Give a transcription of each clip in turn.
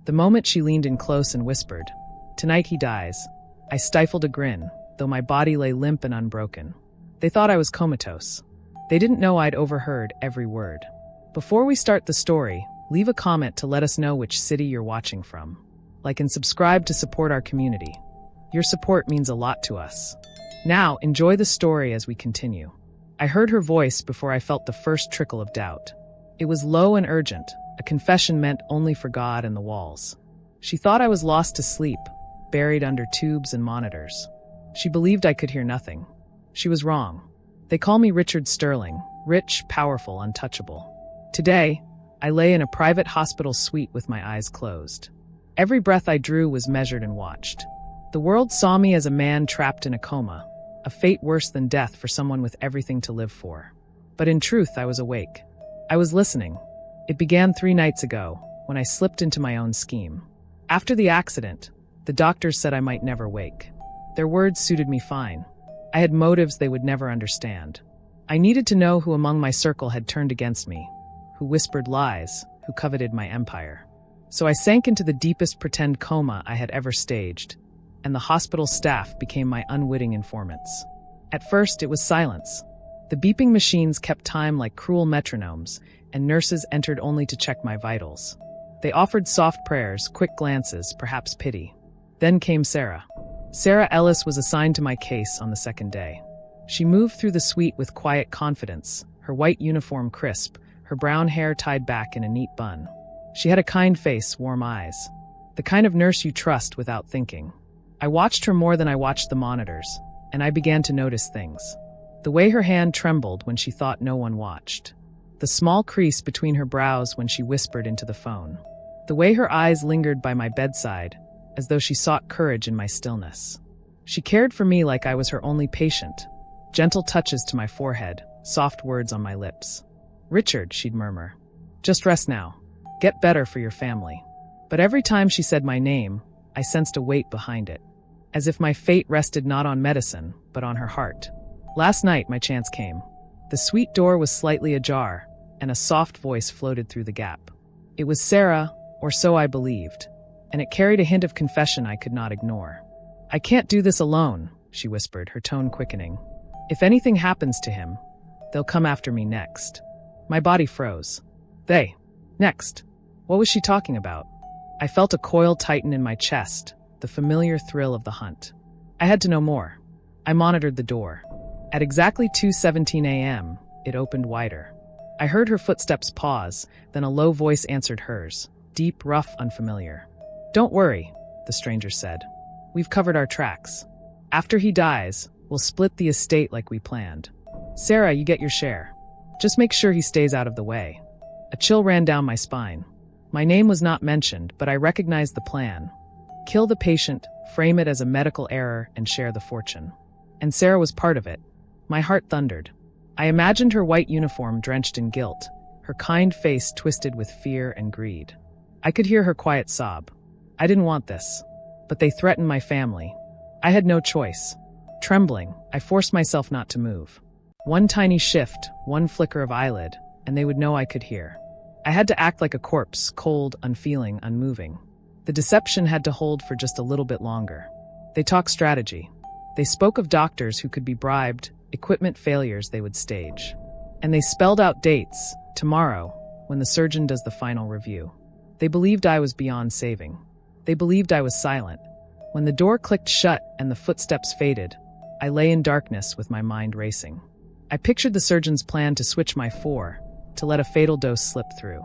The moment she leaned in close and whispered, "Tonight he dies," I stifled a grin, though my body lay limp and unbroken. They thought I was comatose. They didn't know I'd overheard every word. Before we start the story, leave a comment to let us know which city you're watching from. Like and subscribe to support our community. Your support means a lot to us. Now, enjoy the story as we continue. I heard her voice before I felt the first trickle of doubt. It was low and urgent, a confession meant only for God and the walls. She thought I was lost to sleep, buried under tubes and monitors. She believed I could hear nothing. She was wrong. They call me Richard Sterling, rich, powerful, untouchable. Today, I lay in a private hospital suite with my eyes closed. Every breath I drew was measured and watched. The world saw me as a man trapped in a coma, a fate worse than death for someone with everything to live for. But in truth, I was awake. I was listening. It began 3 nights ago, when I slipped into my own scheme. After the accident, the doctors said I might never wake. Their words suited me fine. I had motives they would never understand. I needed to know who among my circle had turned against me, who whispered lies, who coveted my empire. So I sank into the deepest pretend coma I had ever staged, and the hospital staff became my unwitting informants. At first, it was silence. The beeping machines kept time like cruel metronomes, and nurses entered only to check my vitals. They offered soft prayers, quick glances, perhaps pity. Then came Sarah. Sarah Ellis was assigned to my case on the second day. She moved through the suite with quiet confidence, her white uniform crisp, her brown hair tied back in a neat bun. She had a kind face, warm eyes. The kind of nurse you trust without thinking. I watched her more than I watched the monitors, and I began to notice things. The way her hand trembled when she thought no one watched. The small crease between her brows when she whispered into the phone. The way her eyes lingered by my bedside, as though she sought courage in my stillness. She cared for me like I was her only patient. Gentle touches to my forehead, soft words on my lips. "Richard," she'd murmur. "Just rest now. Get better for your family." But every time she said my name, I sensed a weight behind it, as if my fate rested not on medicine, but on her heart. Last night, my chance came. The suite door was slightly ajar, and a soft voice floated through the gap. It was Sarah, or so I believed, and it carried a hint of confession I could not ignore. "I can't do this alone," she whispered, her tone quickening. "If anything happens to him, they'll come after me next." My body froze. They? Next? What was she talking about? I felt a coil tighten in my chest, the familiar thrill of the hunt. I had to know more. I monitored the door. At exactly 2:17 a.m., it opened wider. I heard her footsteps pause, then a low voice answered hers, deep, rough, unfamiliar. "Don't worry," the stranger said. "We've covered our tracks. After he dies, we'll split the estate like we planned. Sarah, you get your share. Just make sure he stays out of the way." A chill ran down my spine. My name was not mentioned, but I recognized the plan. Kill the patient, frame it as a medical error, and share the fortune. And Sarah was part of it. My heart thundered. I imagined her white uniform drenched in guilt, her kind face twisted with fear and greed. I could hear her quiet sob. I didn't want this, but they threatened my family. I had no choice. Trembling, I forced myself not to move. One tiny shift, one flicker of eyelid, and they would know I could hear. I had to act like a corpse, cold, unfeeling, unmoving. The deception had to hold for just a little bit longer. They talked strategy. They spoke of doctors who could be bribed, equipment failures they would stage. And they spelled out dates, tomorrow, when the surgeon does the final review. They believed I was beyond saving. They believed I was silent. When the door clicked shut and the footsteps faded, I lay in darkness with my mind racing. I pictured the surgeon's plan to switch my four, to let a fatal dose slip through.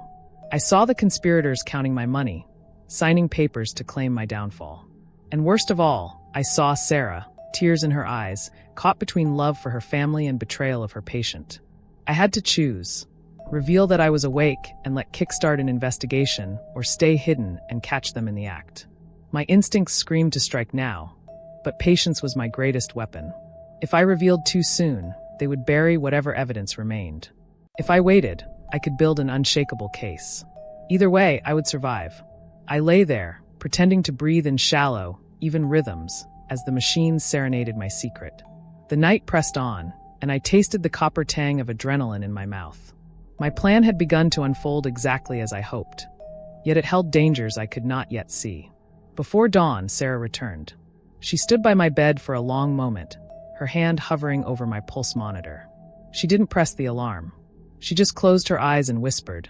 I saw the conspirators counting my money, signing papers to claim my downfall. And worst of all, I saw Sarah, tears in her eyes, caught between love for her family and betrayal of her patient. I had to choose. Reveal that I was awake and let kickstart an investigation, or stay hidden and catch them in the act. My instincts screamed to strike now, but patience was my greatest weapon. If I revealed too soon, they would bury whatever evidence remained. If I waited, I could build an unshakable case. Either way, I would survive. I lay there, pretending to breathe in shallow, even rhythms, as the machines serenaded my secret. The night pressed on, and I tasted the copper tang of adrenaline in my mouth. My plan had begun to unfold exactly as I hoped. yet it held dangers I could not yet see. Before dawn, Sarah returned. She stood by my bed for a long moment, her hand hovering over my pulse monitor. She didn't press the alarm. She just closed her eyes and whispered,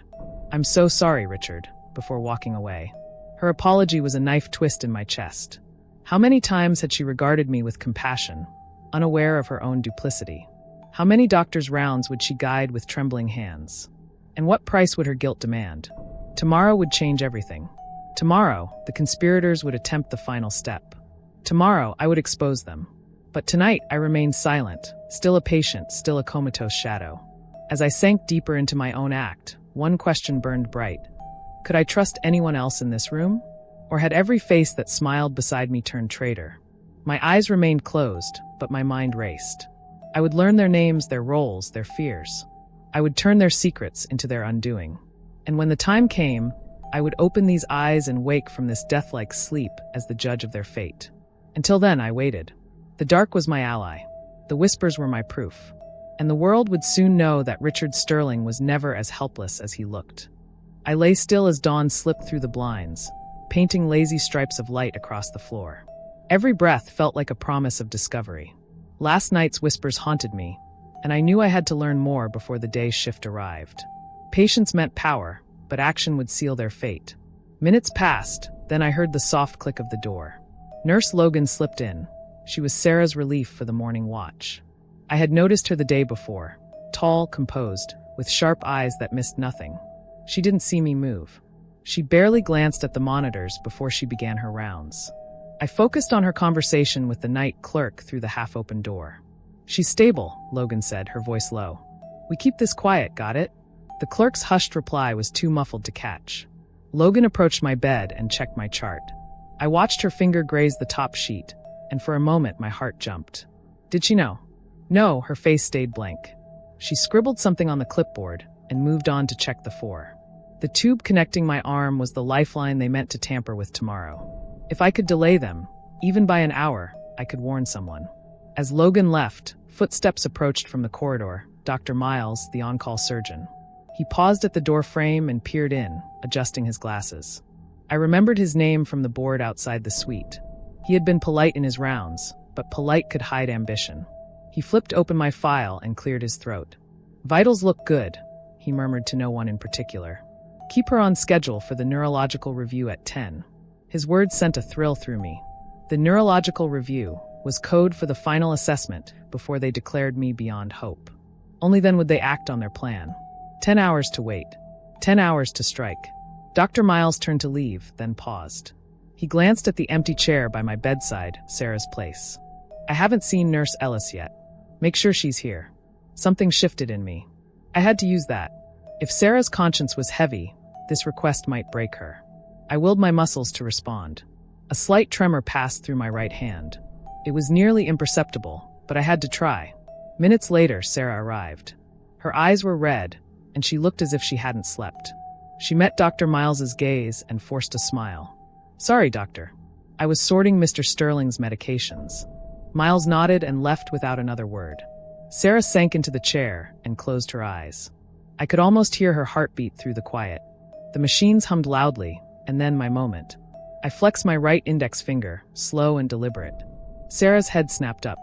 "I'm so sorry, Richard," before walking away. Her apology was a knife twist in my chest. How many times had she regarded me with compassion, unaware of her own duplicity? How many doctors' rounds would she guide with trembling hands? And what price would her guilt demand? Tomorrow would change everything. Tomorrow, the conspirators would attempt the final step. Tomorrow, I would expose them. But tonight, I remained silent, still a patient, still a comatose shadow. As I sank deeper into my own act, one question burned bright. Could I trust anyone else in this room? Or had every face that smiled beside me turned traitor? My eyes remained closed, but my mind raced. I would learn their names, their roles, their fears. I would turn their secrets into their undoing. And when the time came, I would open these eyes and wake from this death-like sleep as the judge of their fate. Until then, I waited. The dark was my ally. The whispers were my proof. And the world would soon know that Richard Sterling was never as helpless as he looked. I lay still as dawn slipped through the blinds, painting lazy stripes of light across the floor. Every breath felt like a promise of discovery. Last night's whispers haunted me, and I knew I had to learn more before the day's shift arrived. Patience meant power, but action would seal their fate. Minutes passed, then I heard the soft click of the door. Nurse Logan slipped in. She was Sarah's relief for the morning watch. I had noticed her the day before, tall, composed, with sharp eyes that missed nothing. She didn't see me move. She barely glanced at the monitors before she began her rounds. I focused on her conversation with the night clerk through the half-open door. "She's stable," Logan said, her voice low. "We keep this quiet, got it?" The clerk's hushed reply was too muffled to catch. Logan approached my bed and checked my chart. I watched her finger graze the top sheet, and for a moment my heart jumped. Did she know? No, her face stayed blank. She scribbled something on the clipboard and moved on to check the 4. The tube connecting my arm was the lifeline they meant to tamper with tomorrow. If I could delay them, even by an hour, I could warn someone. As Logan left, footsteps approached from the corridor, Dr. Miles, the on-call surgeon. He paused at the door frame and peered in, adjusting his glasses. I remembered his name from the board outside the suite. He had been polite in his rounds, but polite could hide ambition. He flipped open my file and cleared his throat. "Vitals look good," he murmured to no one in particular. "Keep her on schedule for the neurological review at 10. His words sent a thrill through me. The neurological review was code for the final assessment before they declared me beyond hope. Only then would they act on their plan. 10 hours to wait. 10 hours to strike. Dr. Miles turned to leave, then paused. He glanced at the empty chair by my bedside, Sarah's place. "I haven't seen Nurse Ellis yet. Make sure she's here." Something shifted in me. I had to use that. If Sarah's conscience was heavy, this request might break her. I willed my muscles to respond. A slight tremor passed through my right hand. It was nearly imperceptible, but I had to try. Minutes later, Sarah arrived. Her eyes were red, and she looked as if she hadn't slept. She met Dr. Miles's gaze and forced a smile. "Sorry, doctor. I was sorting Mr. Sterling's medications." Miles nodded and left without another word. Sarah sank into the chair and closed her eyes. I could almost hear her heartbeat through the quiet. The machines hummed loudly, and then my moment. I flexed my right index finger, slow and deliberate. Sarah's head snapped up.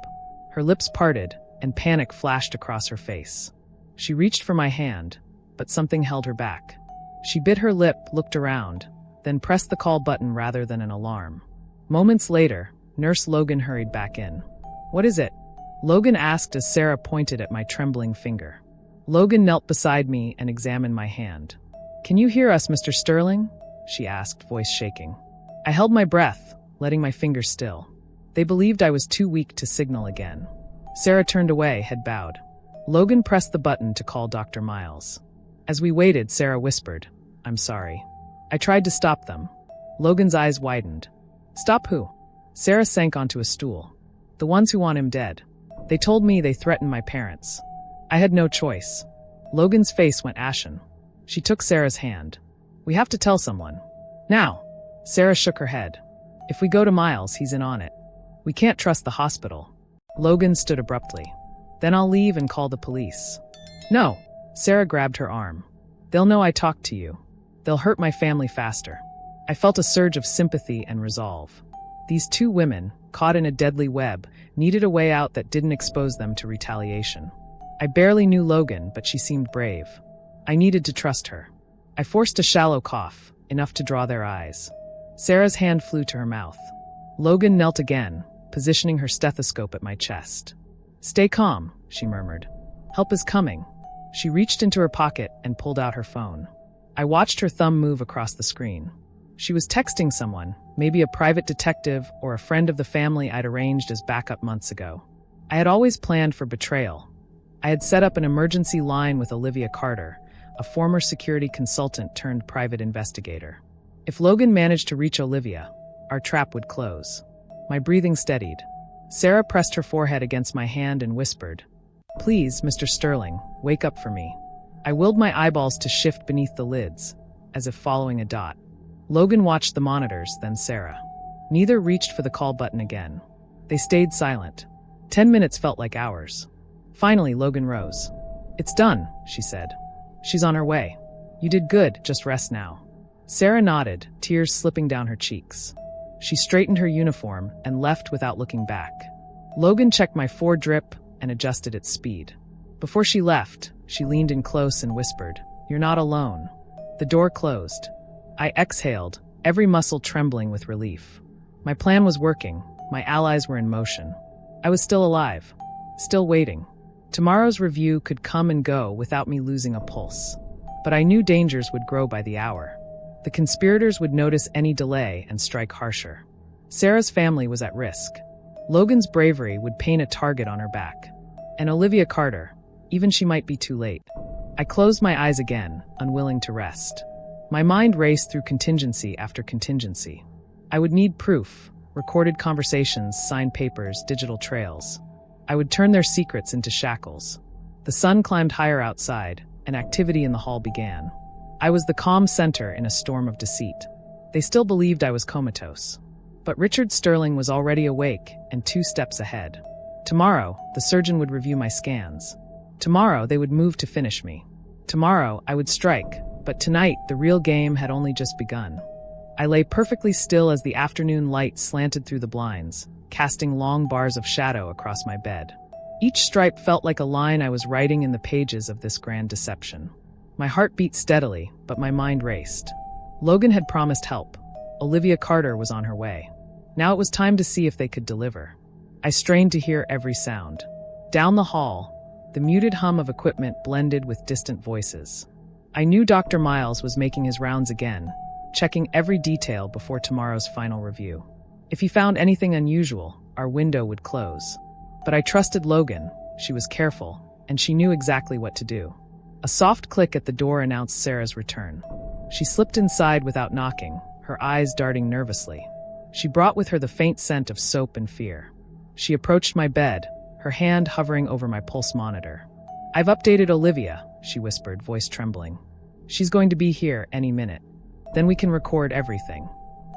Her lips parted, and panic flashed across her face. She reached for my hand, but something held her back. She bit her lip, looked around, then pressed the call button rather than an alarm. Moments later, Nurse Logan hurried back in. "What is it?" Logan asked as Sarah pointed at my trembling finger. Logan knelt beside me and examined my hand. "Can you hear us, Mr. Sterling?" she asked, voice shaking. I held my breath, letting my fingers still. They believed I was too weak to signal again. Sarah turned away, head bowed. Logan pressed the button to call Dr. Miles. As we waited, Sarah whispered, "I'm sorry." I tried to stop them. Logan's eyes widened. "Stop who?" Sarah sank onto a stool. "The ones who want him dead. They told me they threatened my parents. I had no choice." Logan's face went ashen. She took Sarah's hand. "We have to tell someone. Now." Sarah shook her head. "If we go to Miles, he's in on it. We can't trust the hospital." Logan stood abruptly. "Then I'll leave and call the police." "No." Sarah grabbed her arm. "They'll know I talked to you. They'll hurt my family faster. I felt a surge of sympathy and resolve. These two women, caught in a deadly web, needed a way out that didn't expose them to retaliation. I barely knew Logan, but she seemed brave. I needed to trust her. I forced a shallow cough, enough to draw their eyes. Sarah's hand flew to her mouth. Logan knelt again, positioning her stethoscope at my chest. "Stay calm," she murmured. "Help is coming." She reached into her pocket and pulled out her phone. I watched her thumb move across the screen. She was texting someone, maybe a private detective or a friend of the family I'd arranged as backup months ago. I had always planned for betrayal. I had set up an emergency line with Olivia Carter, a former security consultant turned private investigator. If Logan managed to reach Olivia, our trap would close. My breathing steadied. Sarah pressed her forehead against my hand and whispered, "Please, Mr. Sterling, wake up for me." I willed my eyeballs to shift beneath the lids, as if following a dot. Logan watched the monitors, then Sarah. Neither reached for the call button again. They stayed silent. 10 minutes felt like hours. Finally, Logan rose. "It's done," she said. "She's on her way. You did good, just rest now." Sarah nodded, tears slipping down her cheeks. She straightened her uniform and left without looking back. Logan checked my drip and adjusted its speed. Before she left, she leaned in close and whispered, "You're not alone." The door closed. I exhaled, every muscle trembling with relief. My plan was working. My allies were in motion. I was still alive, still waiting. Tomorrow's review could come and go without me losing a pulse. But I knew dangers would grow by the hour. The conspirators would notice any delay and strike harsher. Sarah's family was at risk. Logan's bravery would paint a target on her back. And Olivia Carter, even she might be too late. I closed my eyes again, unwilling to rest. My mind raced through contingency after contingency. I would need proof, recorded conversations, signed papers, digital trails. I would turn their secrets into shackles. The sun climbed higher outside, and activity in the hall began. I was the calm center in a storm of deceit. They still believed I was comatose. But Richard Sterling was already awake and 2 steps ahead. Tomorrow, the surgeon would review my scans. Tomorrow, they would move to finish me. Tomorrow, I would strike, but tonight, the real game had only just begun. I lay perfectly still as the afternoon light slanted through the blinds, casting long bars of shadow across my bed. Each stripe felt like a line I was writing in the pages of this grand deception. My heart beat steadily, but my mind raced. Logan had promised help. Olivia Carter was on her way. Now it was time to see if they could deliver. I strained to hear every sound. Down the hall, the muted hum of equipment blended with distant voices. I knew Dr. Miles was making his rounds again, checking every detail before tomorrow's final review. If he found anything unusual, our window would close. But I trusted Logan. She was careful, and she knew exactly what to do. A soft click at the door announced Sarah's return. She slipped inside without knocking, her eyes darting nervously. She brought with her the faint scent of soap and fear. She approached my bed, her hand hovering over my pulse monitor. "I've updated Olivia," she whispered, voice trembling. "She's going to be here any minute. Then we can record everything."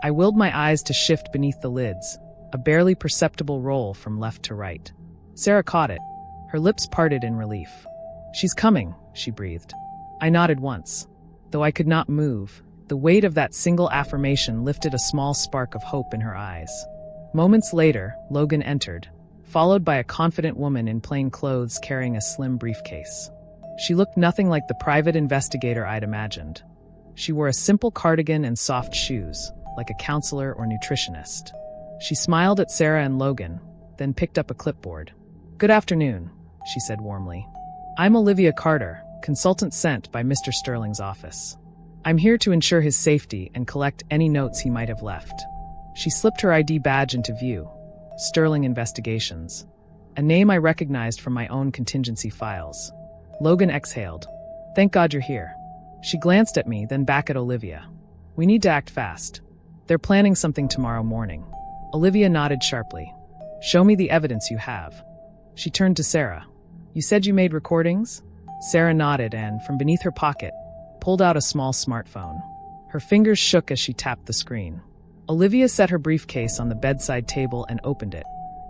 I willed my eyes to shift beneath the lids, a barely perceptible roll from left to right. Sarah caught it. Her lips parted in relief. "She's coming," she breathed. I nodded once. Though I could not move, the weight of that single affirmation lifted a small spark of hope in her eyes. Moments later, Logan entered, followed by a confident woman in plain clothes carrying a slim briefcase. She looked nothing like the private investigator I'd imagined. She wore a simple cardigan and soft shoes, like a counselor or nutritionist. She smiled at Sarah and Logan, then picked up a clipboard. "Good afternoon," she said warmly. "I'm Olivia Carter, consultant sent by Mr. Sterling's office. I'm here to ensure his safety and collect any notes he might have left." She slipped her ID badge into view. Sterling Investigations. A name I recognized from my own contingency files. Logan exhaled. "Thank God you're here." She glanced at me, then back at Olivia. "We need to act fast. They're planning something tomorrow morning." Olivia nodded sharply. "Show me the evidence you have." She turned to Sarah. "You said you made recordings?" Sarah nodded and, from beneath her pocket, pulled out a small smartphone. Her fingers shook as she tapped the screen. Olivia set her briefcase on the bedside table and opened it,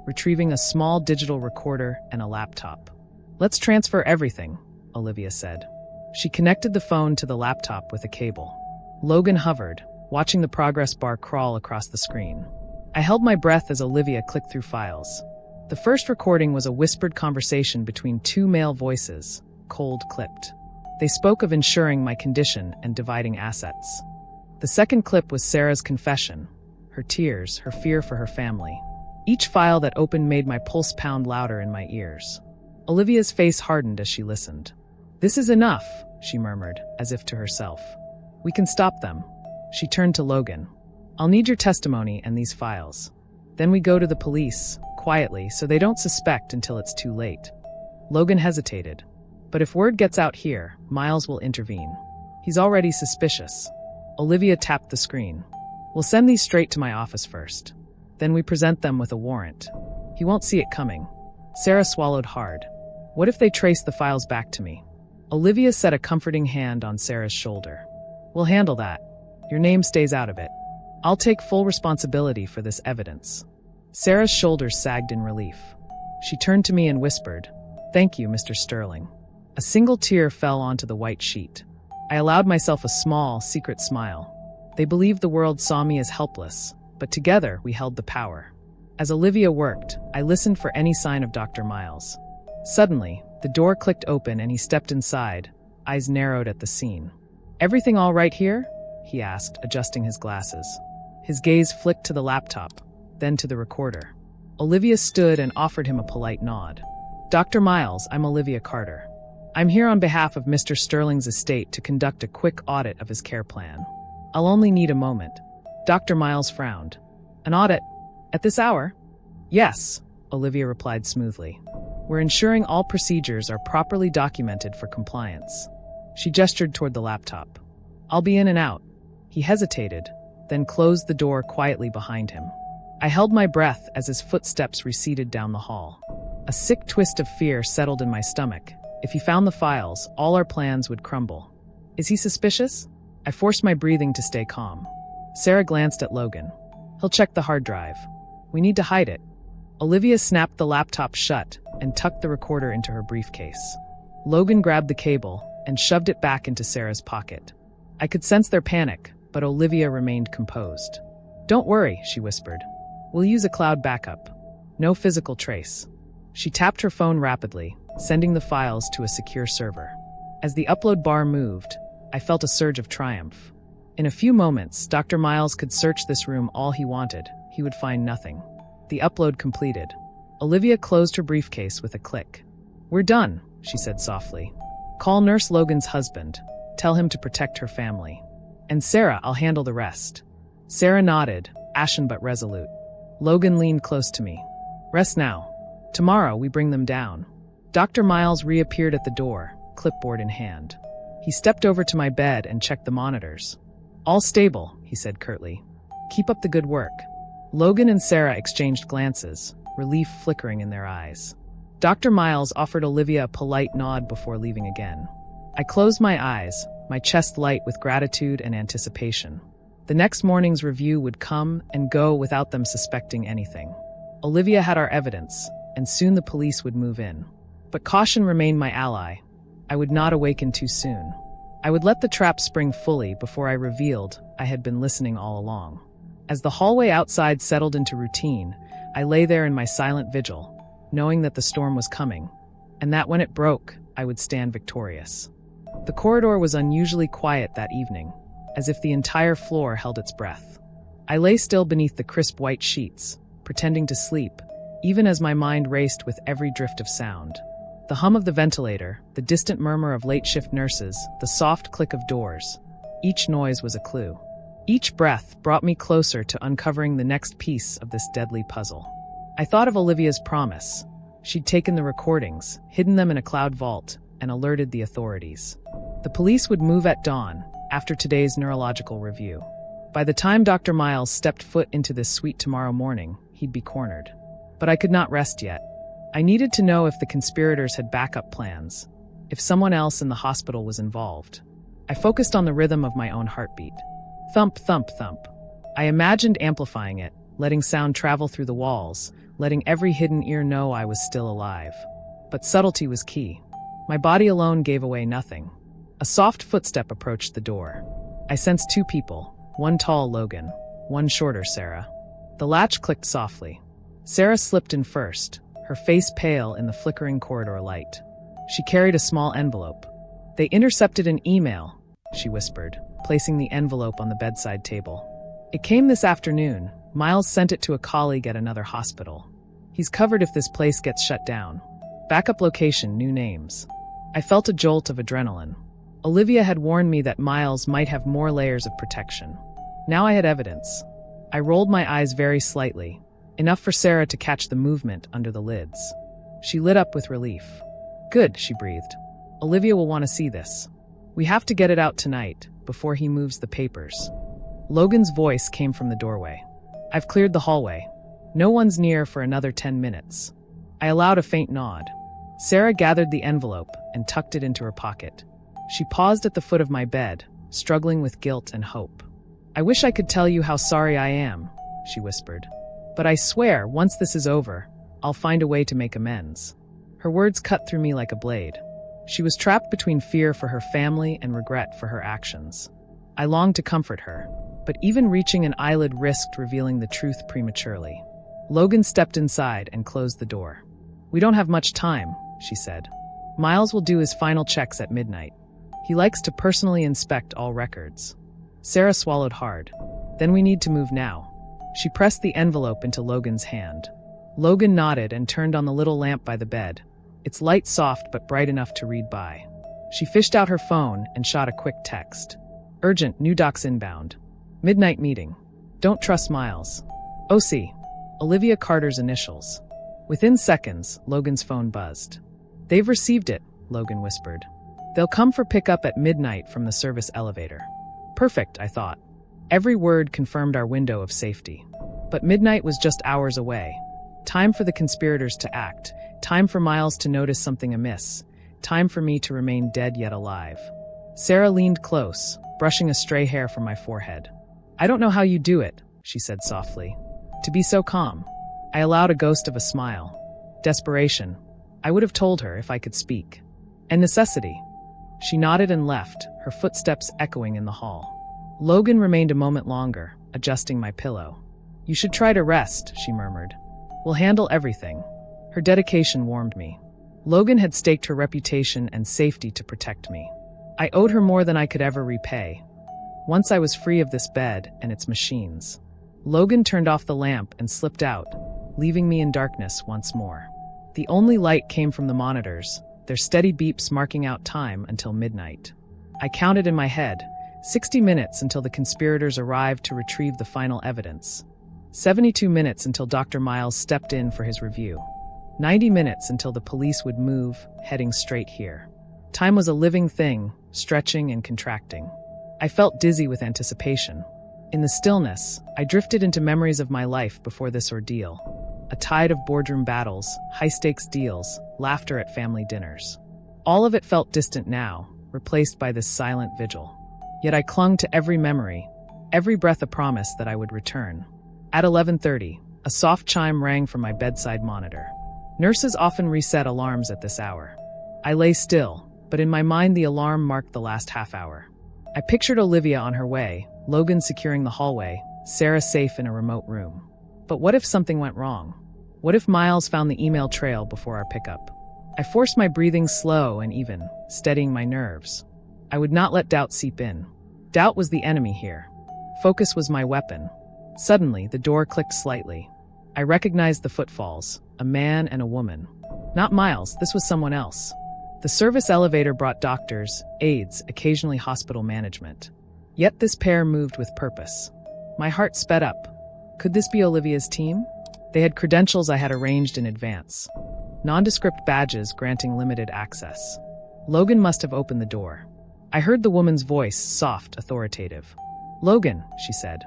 retrieving a small digital recorder and a laptop. "Let's transfer everything," Olivia said. She connected the phone to the laptop with a cable. Logan hovered, watching the progress bar crawl across the screen. I held my breath as Olivia clicked through files. The first recording was a whispered conversation between two male voices, cold clipped. They spoke of insuring my condition and dividing assets. The second clip was Sarah's confession, her tears, her fear for her family. Each file that opened made my pulse pound louder in my ears. Olivia's face hardened as she listened. "This is enough," she murmured, as if to herself. "We can stop them." She turned to Logan. "I'll need your testimony and these files. Then we go to the police, quietly, so they don't suspect until it's too late." Logan hesitated. "But if word gets out here, Miles will intervene. He's already suspicious." Olivia tapped the screen. "We'll send these straight to my office first. Then we present them with a warrant. He won't see it coming." Sarah swallowed hard. "What if they trace the files back to me?" Olivia set a comforting hand on Sarah's shoulder. "We'll handle that. Your name stays out of it. I'll take full responsibility for this evidence." Sarah's shoulders sagged in relief. She turned to me and whispered, "Thank you, Mr. Sterling." A single tear fell onto the white sheet. I allowed myself a small, secret smile. They believed the world saw me as helpless, but together we held the power. As Olivia worked, I listened for any sign of Dr. Miles. Suddenly, the door clicked open and he stepped inside, eyes narrowed at the scene. "Everything all right here?" he asked, adjusting his glasses. His gaze flicked to the laptop, then to the recorder. Olivia stood and offered him a polite nod. "Dr. Miles, I'm Olivia Carter. I'm here on behalf of Mr. Sterling's estate to conduct a quick audit of his care plan. I'll only need a moment." Dr. Miles frowned. "An audit? At this hour?" "Yes," Olivia replied smoothly. "We're ensuring all procedures are properly documented for compliance." She gestured toward the laptop. "I'll be in and out." He hesitated, then closed the door quietly behind him. I held my breath as his footsteps receded down the hall. A sick twist of fear settled in my stomach. If he found the files, all our plans would crumble. Is he suspicious? I forced my breathing to stay calm. Sarah glanced at Logan. "He'll check the hard drive. We need to hide it." Olivia snapped the laptop shut and tucked the recorder into her briefcase. Logan grabbed the cable and shoved it back into Sarah's pocket. I could sense their panic, but Olivia remained composed. "Don't worry," she whispered. "We'll use a cloud backup. No physical trace." She tapped her phone rapidly, sending the files to a secure server. As the upload bar moved, I felt a surge of triumph. In a few moments, Dr. Miles could search this room all he wanted. He would find nothing. The upload completed. Olivia closed her briefcase with a click. "We're done," she said softly. "Call Nurse Logan's husband. Tell him to protect her family. And Sarah, I'll handle the rest." Sarah nodded, ashen but resolute. Logan leaned close to me. "Rest now. Tomorrow we bring them down." Dr. Miles reappeared at the door, clipboard in hand. He stepped over to my bed and checked the monitors. "All stable," he said curtly. "Keep up the good work." Logan and Sarah exchanged glances, relief flickering in their eyes. Dr. Miles offered Olivia a polite nod before leaving again. I closed my eyes, my chest light with gratitude and anticipation. The next morning's review would come and go without them suspecting anything. Olivia had our evidence, and soon the police would move in. But caution remained my ally. I would not awaken too soon. I would let the trap spring fully before I revealed I had been listening all along. As the hallway outside settled into routine, I lay there in my silent vigil, knowing that the storm was coming, and that when it broke, I would stand victorious. The corridor was unusually quiet that evening, as if the entire floor held its breath. I lay still beneath the crisp white sheets, pretending to sleep, even as my mind raced with every drift of sound. The hum of the ventilator, the distant murmur of late-shift nurses, the soft click of doors. Each noise was a clue. Each breath brought me closer to uncovering the next piece of this deadly puzzle. I thought of Olivia's promise. She'd taken the recordings, hidden them in a cloud vault, and alerted the authorities. The police would move at dawn, after today's neurological review. By the time Dr. Miles stepped foot into this suite tomorrow morning, he'd be cornered. But I could not rest yet. I needed to know if the conspirators had backup plans, if someone else in the hospital was involved. I focused on the rhythm of my own heartbeat. Thump, thump, thump. I imagined amplifying it, letting sound travel through the walls, letting every hidden ear know I was still alive. But subtlety was key. My body alone gave away nothing. A soft footstep approached the door. I sensed two people, one tall Logan, one shorter Sarah. The latch clicked softly. Sarah slipped in first, her face pale in the flickering corridor light. She carried a small envelope. "They intercepted an email," she whispered, placing the envelope on the bedside table. "It came this afternoon. Miles sent it to a colleague at another hospital. He's covered if this place gets shut down. Backup location, new names." I felt a jolt of adrenaline. Olivia had warned me that Miles might have more layers of protection. Now I had evidence. I rolled my eyes very slightly, enough for Sarah to catch the movement under the lids. She lit up with relief. "Good," she breathed. "Olivia will want to see this. We have to get it out tonight, before he moves the papers." Logan's voice came from the doorway. "I've cleared the hallway. No one's near for another 10 minutes. I allowed a faint nod. Sarah gathered the envelope and tucked it into her pocket. She paused at the foot of my bed, struggling with guilt and hope. "I wish I could tell you how sorry I am," she whispered. "But I swear, once this is over, I'll find a way to make amends." Her words cut through me like a blade. She was trapped between fear for her family and regret for her actions. I longed to comfort her, but even reaching an eyelid risked revealing the truth prematurely. Logan stepped inside and closed the door. "We don't have much time," she said. "Miles will do his final checks at midnight. He likes to personally inspect all records." Sarah swallowed hard. "Then we need to move now." She pressed the envelope into Logan's hand. Logan nodded and turned on the little lamp by the bed, its light soft but bright enough to read by. She fished out her phone and shot a quick text. "Urgent, new docs inbound. Midnight meeting. Don't trust Miles. OC. Olivia Carter's initials." Within seconds, Logan's phone buzzed. "They've received it," Logan whispered. "They'll come for pickup at midnight from the service elevator." Perfect, I thought. Every word confirmed our window of safety. But midnight was just hours away. Time for the conspirators to act. Time for Miles to notice something amiss. Time for me to remain dead yet alive. Sarah leaned close, brushing a stray hair from my forehead. "I don't know how you do it," she said softly. "To be so calm." I allowed a ghost of a smile. Desperation. I would have told her if I could speak. And necessity. She nodded and left, her footsteps echoing in the hall. Logan remained a moment longer, adjusting my pillow. "You should try to rest," she murmured. "We'll handle everything." Her dedication warmed me. Logan had staked her reputation and safety to protect me. I owed her more than I could ever repay. Once I was free of this bed and its machines. Logan turned off the lamp and slipped out, leaving me in darkness once more. The only light came from the monitors, their steady beeps marking out time until midnight. I counted in my head, 60 minutes until the conspirators arrived to retrieve the final evidence. 72 minutes until Dr. Miles stepped in for his review. 90 minutes until the police would move, heading straight here. Time was a living thing, stretching and contracting. I felt dizzy with anticipation. In the stillness, I drifted into memories of my life before this ordeal. A tide of boardroom battles, high-stakes deals, laughter at family dinners. All of it felt distant now, replaced by this silent vigil. Yet I clung to every memory, every breath a promise that I would return. At 11:30, a soft chime rang from my bedside monitor. Nurses often reset alarms at this hour. I lay still, but in my mind the alarm marked the last half hour. I pictured Olivia on her way, Logan securing the hallway, Sarah safe in a remote room. But what if something went wrong? What if Miles found the email trail before our pickup? I forced my breathing slow and even, steadying my nerves. I would not let doubt seep in. Doubt was the enemy here. Focus was my weapon. Suddenly, the door clicked slightly. I recognized the footfalls, a man and a woman. Not Miles, this was someone else. The service elevator brought doctors, aides, occasionally hospital management. Yet this pair moved with purpose. My heart sped up. Could this be Olivia's team? They had credentials I had arranged in advance. Nondescript badges granting limited access. Logan must have opened the door. I heard the woman's voice, soft, authoritative. "Logan," she said.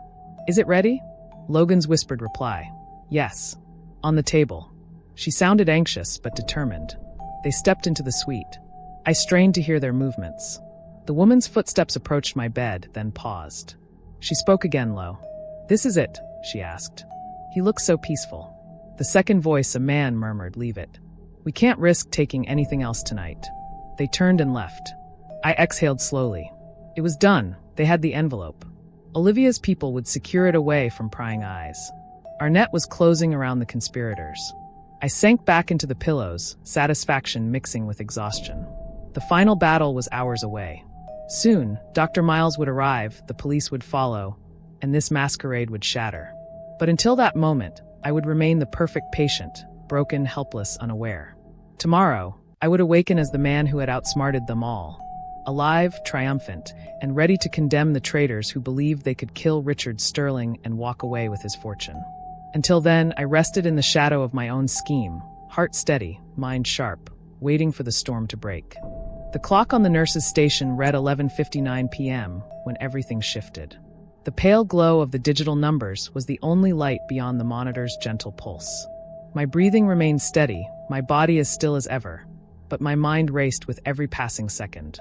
"Is it ready?" Logan's whispered reply. "Yes." On the table. She sounded anxious but determined. They stepped into the suite. I strained to hear their movements. The woman's footsteps approached my bed, then paused. She spoke again low. "This is it?" she asked. "He looks so peaceful." The second voice, a man, murmured, "Leave it. We can't risk taking anything else tonight." They turned and left. I exhaled slowly. It was done, They had the envelope. Olivia's people would secure it away from prying eyes. Our net was closing around the conspirators. I sank back into the pillows, satisfaction mixing with exhaustion. The final battle was hours away. Soon, Dr. Miles would arrive, the police would follow, and this masquerade would shatter. But until that moment, I would remain the perfect patient, broken, helpless, unaware. Tomorrow, I would awaken as the man who had outsmarted them all, alive, triumphant, and ready to condemn the traitors who believed they could kill Richard Sterling and walk away with his fortune. Until then, I rested in the shadow of my own scheme, heart steady, mind sharp, waiting for the storm to break. The clock on the nurse's station read 11:59 p.m. when everything shifted. The pale glow of the digital numbers was the only light beyond the monitor's gentle pulse. My breathing remained steady, my body as still as ever, but my mind raced with every passing second.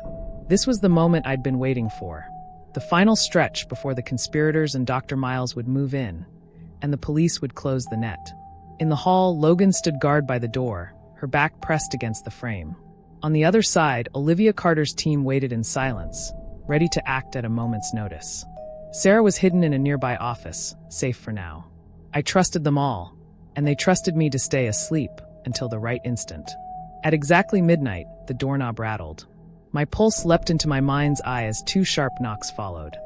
This was the moment I'd been waiting for. The final stretch before the conspirators and Dr. Miles would move in, and the police would close the net. In the hall, Logan stood guard by the door, her back pressed against the frame. On the other side, Olivia Carter's team waited in silence, ready to act at a moment's notice. Sarah was hidden in a nearby office, safe for now. I trusted them all, and they trusted me to stay asleep until the right instant. At exactly midnight, the doorknob rattled. My pulse leapt into my mind's eye as two sharp knocks followed.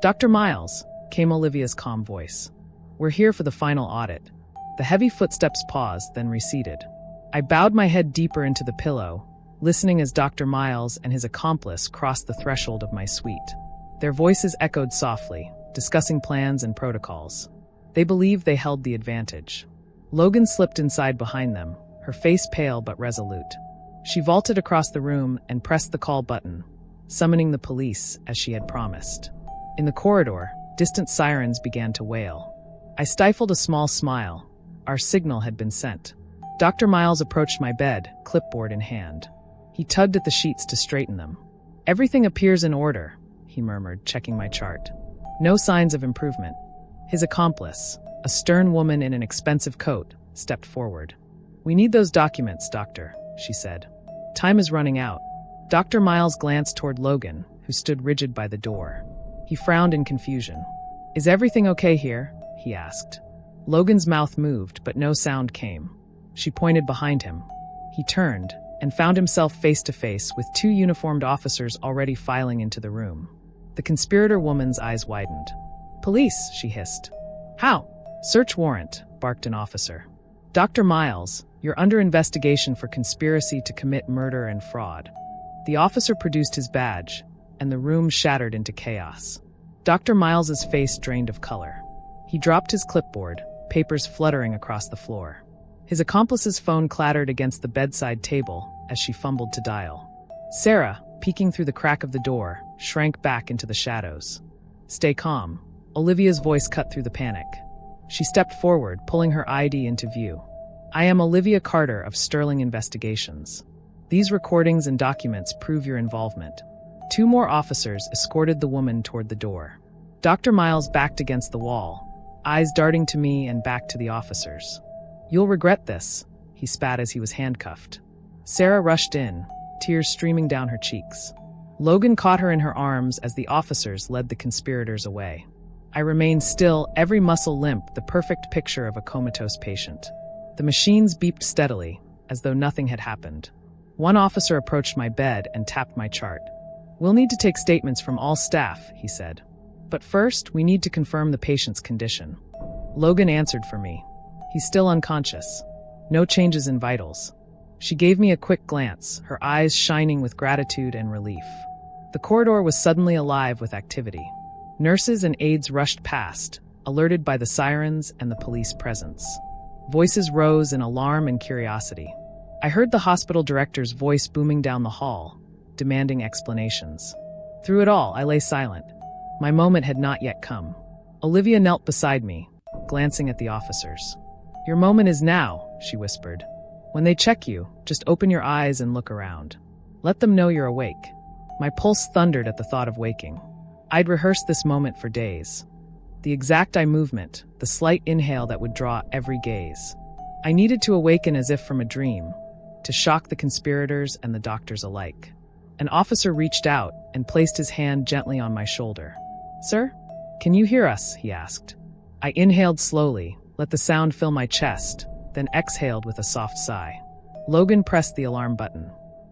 "Dr. Miles," came Olivia's calm voice. "We're here for the final audit." The heavy footsteps paused, then receded. I bowed my head deeper into the pillow, listening as Dr. Miles and his accomplice crossed the threshold of my suite. Their voices echoed softly, discussing plans and protocols. They believed they held the advantage. Logan slipped inside behind them, her face pale but resolute. She vaulted across the room and pressed the call button, summoning the police as she had promised. In the corridor, distant sirens began to wail. I stifled a small smile. Our signal had been sent. Dr. Miles approached my bed, clipboard in hand. He tugged at the sheets to straighten them. "Everything appears in order," he murmured, checking my chart. No signs of improvement. His accomplice, a stern woman in an expensive coat, stepped forward. "We need those documents, doctor," she said. "Time is running out." Dr. Miles glanced toward Logan, who stood rigid by the door. He frowned in confusion. "Is everything okay here?" he asked. Logan's mouth moved, but no sound came. She pointed behind him. He turned and found himself face to face with two uniformed officers already filing into the room. The conspirator woman's eyes widened. "Police," she hissed. "How?" "Search warrant," barked an officer. "Dr. Miles, you're under investigation for conspiracy to commit murder and fraud." The officer produced his badge, and the room shattered into chaos. Dr. Miles's face drained of color. He dropped his clipboard, papers fluttering across the floor. His accomplice's phone clattered against the bedside table as she fumbled to dial. Sarah, peeking through the crack of the door, shrank back into the shadows. "Stay calm." Olivia's voice cut through the panic. She stepped forward, pulling her ID into view. "I am Olivia Carter of Sterling Investigations. These recordings and documents prove your involvement." Two more officers escorted the woman toward the door. Dr. Miles backed against the wall, eyes darting to me and back to the officers. "You'll regret this," he spat as he was handcuffed. Sarah rushed in, tears streaming down her cheeks. Logan caught her in her arms as the officers led the conspirators away. I remained still, every muscle limp, the perfect picture of a comatose patient. The machines beeped steadily, as though nothing had happened. One officer approached my bed and tapped my chart. "We'll need to take statements from all staff," he said. "But first, we need to confirm the patient's condition." Logan answered for me. "He's still unconscious. No changes in vitals." She gave me a quick glance, her eyes shining with gratitude and relief. The corridor was suddenly alive with activity. Nurses and aides rushed past, alerted by the sirens and the police presence. Voices rose in alarm and curiosity. I heard the hospital director's voice booming down the hall, demanding explanations. Through it all, I lay silent. My moment had not yet come. Olivia knelt beside me, glancing at the officers. "Your moment is now," she whispered. "When they check you, just open your eyes and look around. Let them know you're awake." My pulse thundered at the thought of waking. I'd rehearsed this moment for days. The exact eye movement, the slight inhale that would draw every gaze. I needed to awaken as if from a dream, to shock the conspirators and the doctors alike. An officer reached out and placed his hand gently on my shoulder. "Sir, can you hear us?" he asked. I inhaled slowly, let the sound fill my chest, then exhaled with a soft sigh. Logan pressed the alarm button.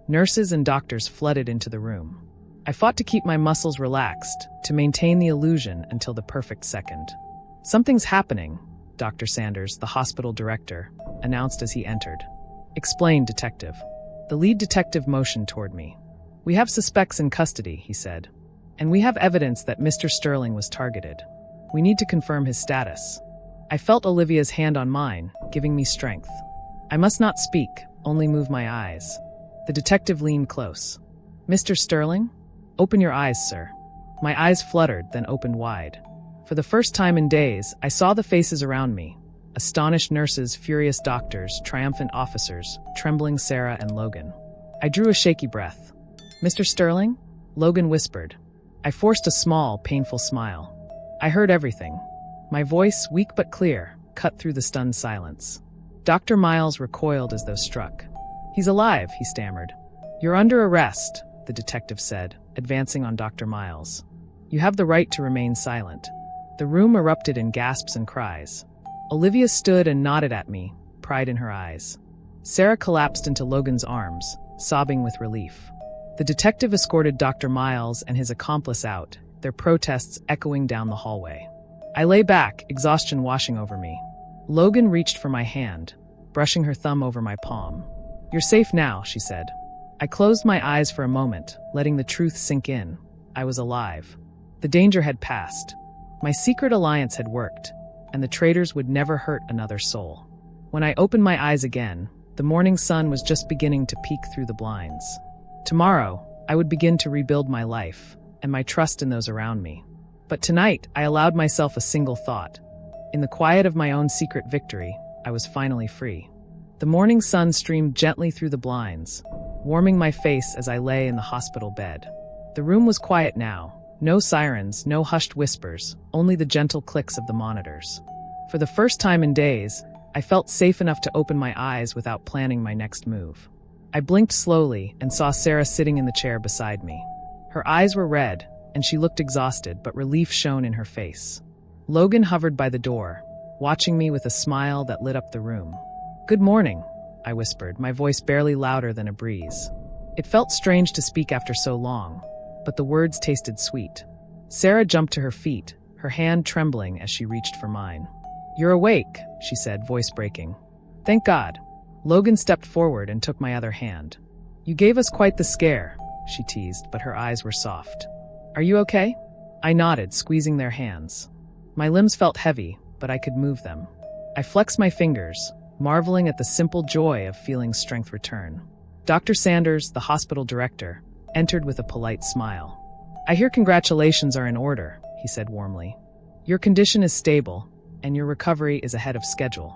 Nurses and doctors flooded into the room. I fought to keep my muscles relaxed, to maintain the illusion until the perfect second. "Something's happening," Dr. Sanders, the hospital director, announced as he entered. "Explain, detective." The lead detective motioned toward me. "We have suspects in custody," he said. "And we have evidence that Mr. Sterling was targeted. We need to confirm his status." I felt Olivia's hand on mine, giving me strength. I must not speak, only move my eyes. The detective leaned close. "Mr. Sterling? Open your eyes, sir." My eyes fluttered, then opened wide. For the first time in days, I saw the faces around me. Astonished nurses, furious doctors, triumphant officers, trembling Sarah and Logan. I drew a shaky breath. "Mr. Sterling?" Logan whispered. I forced a small, painful smile. I heard everything. My voice, weak but clear, cut through the stunned silence. Dr. Miles recoiled as though struck. "He's alive," he stammered. "You're under arrest," the detective said, advancing on Dr. Miles. "You have the right to remain silent." The room erupted in gasps and cries. Olivia stood and nodded at me, pride in her eyes. Sarah collapsed into Logan's arms, sobbing with relief. The detective escorted Dr. Miles and his accomplice out, their protests echoing down the hallway. I lay back, exhaustion washing over me. Logan reached for my hand, brushing her thumb over my palm. "You're safe now," she said. I closed my eyes for a moment, letting the truth sink in. I was alive. The danger had passed. My secret alliance had worked, and the traitors would never hurt another soul. When I opened my eyes again, the morning sun was just beginning to peek through the blinds. Tomorrow, I would begin to rebuild my life, and my trust in those around me. But tonight, I allowed myself a single thought. In the quiet of my own secret victory, I was finally free. The morning sun streamed gently through the blinds, warming my face as I lay in the hospital bed. The room was quiet now. No sirens, no hushed whispers, only the gentle clicks of the monitors. For the first time in days, I felt safe enough to open my eyes without planning my next move. I blinked slowly and saw Sarah sitting in the chair beside me. Her eyes were red, and she looked exhausted, but relief shone in her face. Logan hovered by the door, watching me with a smile that lit up the room. "Good morning," I whispered, my voice barely louder than a breeze. It felt strange to speak after so long, but the words tasted sweet. Sarah jumped to her feet, her hand trembling as she reached for mine. "You're awake," she said, voice breaking. "Thank God." Logan stepped forward and took my other hand. "You gave us quite the scare," she teased, but her eyes were soft. "Are you okay?" I nodded, squeezing their hands. My limbs felt heavy, but I could move them. I flexed my fingers, marveling at the simple joy of feeling strength return. Dr. Sanders, the hospital director, entered with a polite smile. "I hear congratulations are in order," he said warmly. "Your condition is stable, and your recovery is ahead of schedule.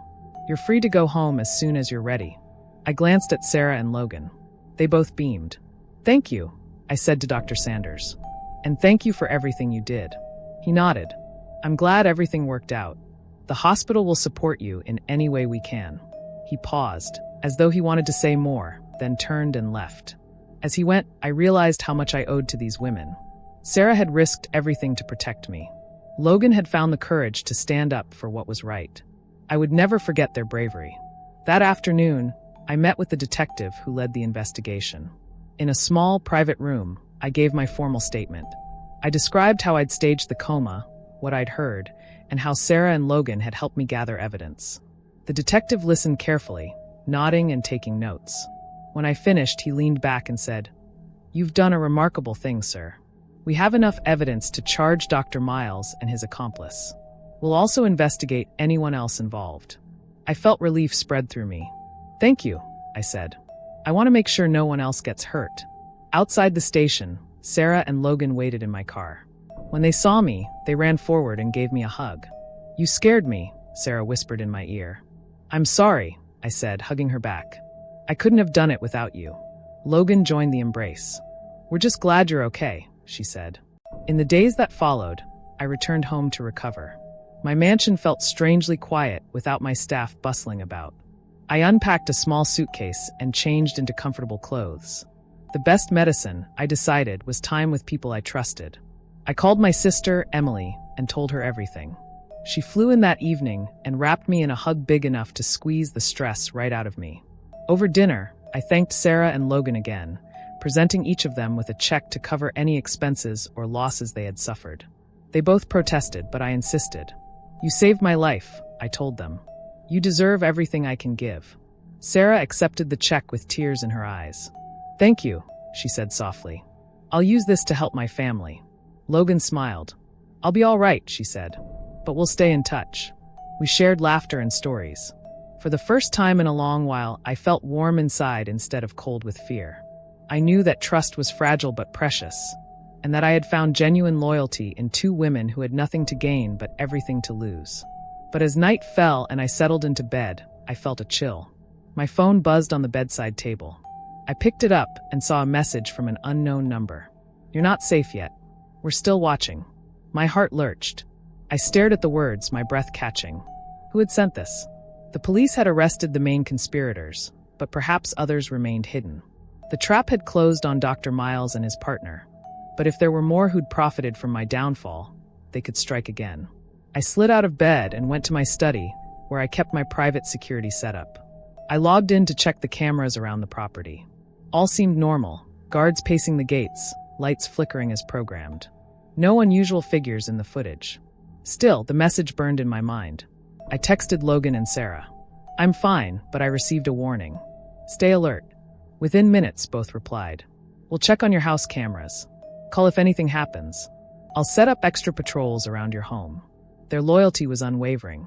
You're free to go home as soon as you're ready." I glanced at Sarah and Logan. They both beamed. "Thank you," I said to Dr. Sanders. "And thank you for everything you did." He nodded. "I'm glad everything worked out. The hospital will support you in any way we can." He paused, as though he wanted to say more, then turned and left. As he went, I realized how much I owed to these women. Sarah had risked everything to protect me. Logan had found the courage to stand up for what was right. I would never forget their bravery. That afternoon, I met with the detective who led the investigation. In a small, private room, I gave my formal statement. I described how I'd staged the coma, what I'd heard, and how Sarah and Logan had helped me gather evidence. The detective listened carefully, nodding and taking notes. When I finished, he leaned back and said, "You've done a remarkable thing, sir. We have enough evidence to charge Dr. Miles and his accomplice. We'll also investigate anyone else involved." I felt relief spread through me. "Thank you," I said. "I want to make sure no one else gets hurt." Outside the station, Sarah and Logan waited in my car. When they saw me, they ran forward and gave me a hug. "You scared me," Sarah whispered in my ear. "I'm sorry," I said, hugging her back. "I couldn't have done it without you." Logan joined the embrace. "We're just glad you're okay," she said. In the days that followed, I returned home to recover. My mansion felt strangely quiet without my staff bustling about. I unpacked a small suitcase and changed into comfortable clothes. The best medicine, I decided, was time with people I trusted. I called my sister, Emily, and told her everything. She flew in that evening and wrapped me in a hug big enough to squeeze the stress right out of me. Over dinner, I thanked Sarah and Logan again, presenting each of them with a check to cover any expenses or losses they had suffered. They both protested, but I insisted. "You saved my life," I told them. "You deserve everything I can give." Sarah accepted the check with tears in her eyes. "Thank you," she said softly. "I'll use this to help my family." Logan smiled. "I'll be all right," she said. "But we'll stay in touch." We shared laughter and stories. For the first time in a long while, I felt warm inside instead of cold with fear. I knew that trust was fragile but precious, and that I had found genuine loyalty in two women who had nothing to gain but everything to lose. But as night fell and I settled into bed, I felt a chill. My phone buzzed on the bedside table. I picked it up and saw a message from an unknown number. "You're not safe yet. We're still watching." My heart lurched. I stared at the words, my breath catching. Who had sent this? The police had arrested the main conspirators, but perhaps others remained hidden. The trap had closed on Dr. Miles and his partner. But if there were more who'd profited from my downfall, they could strike again. I slid out of bed and went to my study, where I kept my private security setup. I logged in to check the cameras around the property. All seemed normal, guards pacing the gates, lights flickering as programmed. No unusual figures in the footage. Still, the message burned in my mind. I texted Logan and Sarah. "I'm fine, but I received a warning. Stay alert." Within minutes, both replied. "We'll check on your house cameras. Call if anything happens. I'll set up extra patrols around your home." Their loyalty was unwavering.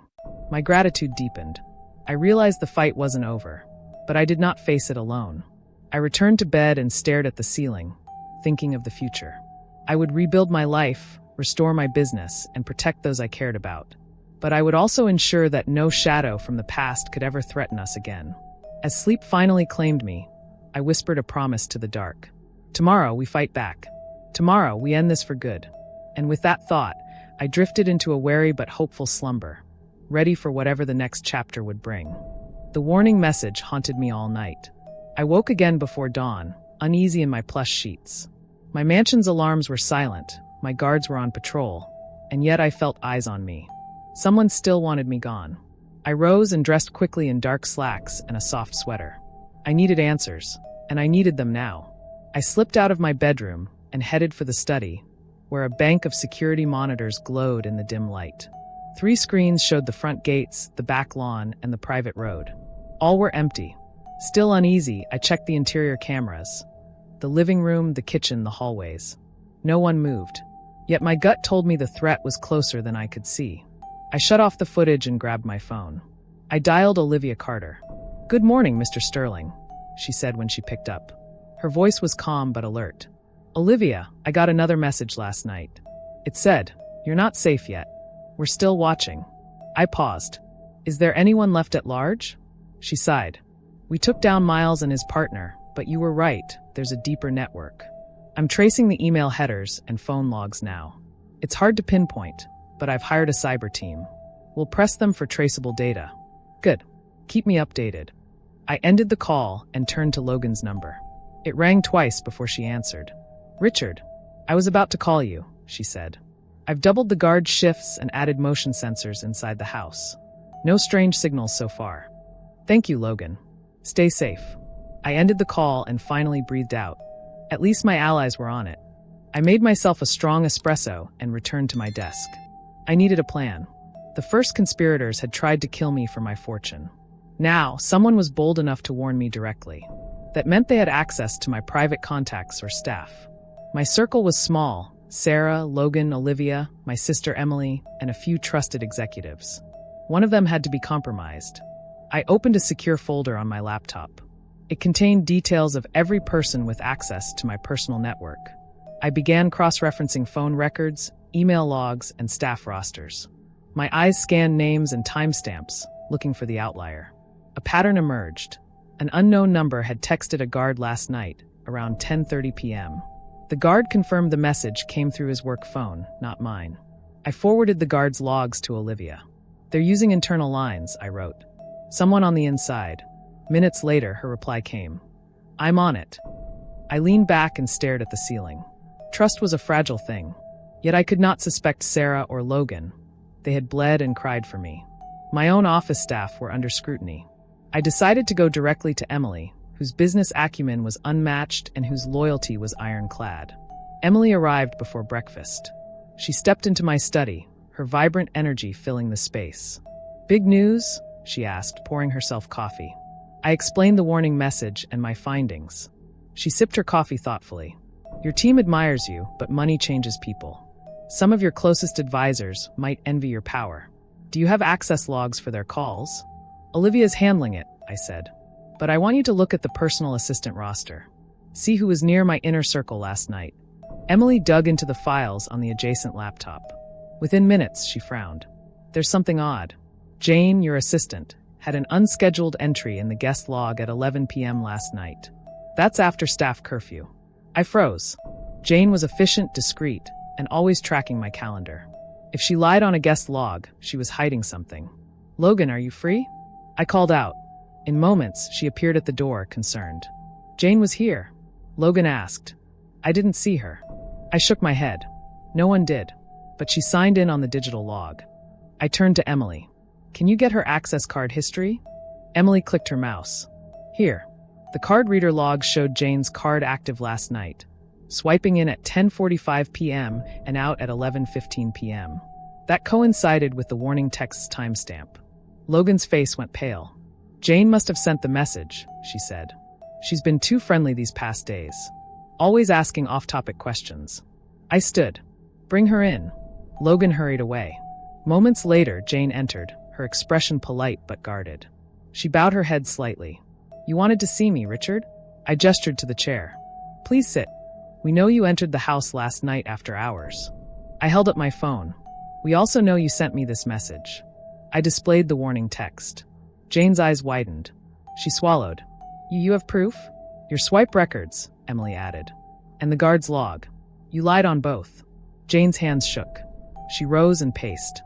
My gratitude deepened. I realized the fight wasn't over, but I did not face it alone. I returned to bed and stared at the ceiling, thinking of the future. I would rebuild my life, restore my business, and protect those I cared about. But I would also ensure that no shadow from the past could ever threaten us again. As sleep finally claimed me, I whispered a promise to the dark. "Tomorrow we fight back. Tomorrow we end this for good." And with that thought, I drifted into a wary but hopeful slumber, ready for whatever the next chapter would bring. The warning message haunted me all night. I woke again before dawn, uneasy in my plush sheets. My mansion's alarms were silent, my guards were on patrol, and yet I felt eyes on me. Someone still wanted me gone. I rose and dressed quickly in dark slacks and a soft sweater. I needed answers, and I needed them now. I slipped out of my bedroom and headed for the study, where a bank of security monitors glowed in the dim light. 3 screens showed the front gates, the back lawn, and the private road. All were empty. Still uneasy, I checked the interior cameras. The living room, the kitchen, the hallways. No one moved. Yet my gut told me the threat was closer than I could see. I shut off the footage and grabbed my phone. I dialed Olivia Carter. "Good morning, Mr. Sterling," she said when she picked up. Her voice was calm but alert. "Olivia, I got another message last night. It said, 'You're not safe yet. We're still watching.'" I paused. "Is there anyone left at large?" She sighed. "We took down Miles and his partner, but you were right, there's a deeper network. I'm tracing the email headers and phone logs now. It's hard to pinpoint, but I've hired a cyber team. We'll press them for traceable data." "Good. Keep me updated." I ended the call and turned to Logan's number. It rang twice before she answered. "Richard, I was about to call you," she said. "I've doubled the guard shifts and added motion sensors inside the house. No strange signals so far." "Thank you, Logan. Stay safe." I ended the call and finally breathed out. At least my allies were on it. I made myself a strong espresso and returned to my desk. I needed a plan. The first conspirators had tried to kill me for my fortune. Now, someone was bold enough to warn me directly. That meant they had access to my private contacts or staff. My circle was small: Sarah, Logan, Olivia, my sister Emily, and a few trusted executives. One of them had to be compromised. I opened a secure folder on my laptop. It contained details of every person with access to my personal network. I began cross-referencing phone records, email logs, and staff rosters. My eyes scanned names and timestamps, looking for the outlier. A pattern emerged. An unknown number had texted a guard last night, around 10:30 p.m. The guard confirmed the message came through his work phone, not mine. I forwarded the guard's logs to Olivia. "They're using internal lines," I wrote. "Someone on the inside." Minutes later, her reply came. "I'm on it." I leaned back and stared at the ceiling. Trust was a fragile thing. Yet I could not suspect Sarah or Logan. They had bled and cried for me. My own office staff were under scrutiny. I decided to go directly to Emily, whose business acumen was unmatched and whose loyalty was ironclad. Emily arrived before breakfast. She stepped into my study, her vibrant energy filling the space. "Big news?" she asked, pouring herself coffee. I explained the warning message and my findings. She sipped her coffee thoughtfully. "Your team admires you, but money changes people. Some of your closest advisors might envy your power. Do you have access logs for their calls?" "Olivia's handling it," I said. "But I want you to look at the personal assistant roster. See who was near my inner circle last night." Emily dug into the files on the adjacent laptop. Within minutes, she frowned. "There's something odd. Jane, your assistant, had an unscheduled entry in the guest log at 11 p.m. last night. That's after staff curfew." I froze. Jane was efficient, discreet, and always tracking my calendar. If she lied on a guest log, she was hiding something. "Logan, are you free?" I called out. In moments, she appeared at the door, concerned. "Jane was here?" Logan asked. "I didn't see her." I shook my head. No one did, but she signed in on the digital log. I turned to Emily. "Can you get her access card history?" Emily clicked her mouse. "Here." The card reader log showed Jane's card active last night, swiping in at 10:45 p.m. and out at 11:15 p.m. That coincided with the warning text's timestamp. Logan's face went pale. "Jane must have sent the message," she said. "She's been too friendly these past days, always asking off-topic questions." I stood. "Bring her in." Logan hurried away. Moments later, Jane entered, her expression polite but guarded. She bowed her head slightly. "You wanted to see me, Richard?" I gestured to the chair. "Please sit. We know you entered the house last night after hours." I held up my phone. "We also know you sent me this message." I displayed the warning text. Jane's eyes widened. She swallowed. You have proof?" "Your swipe records," Emily added. "And the guard's log. You lied on both." Jane's hands shook. She rose and paced.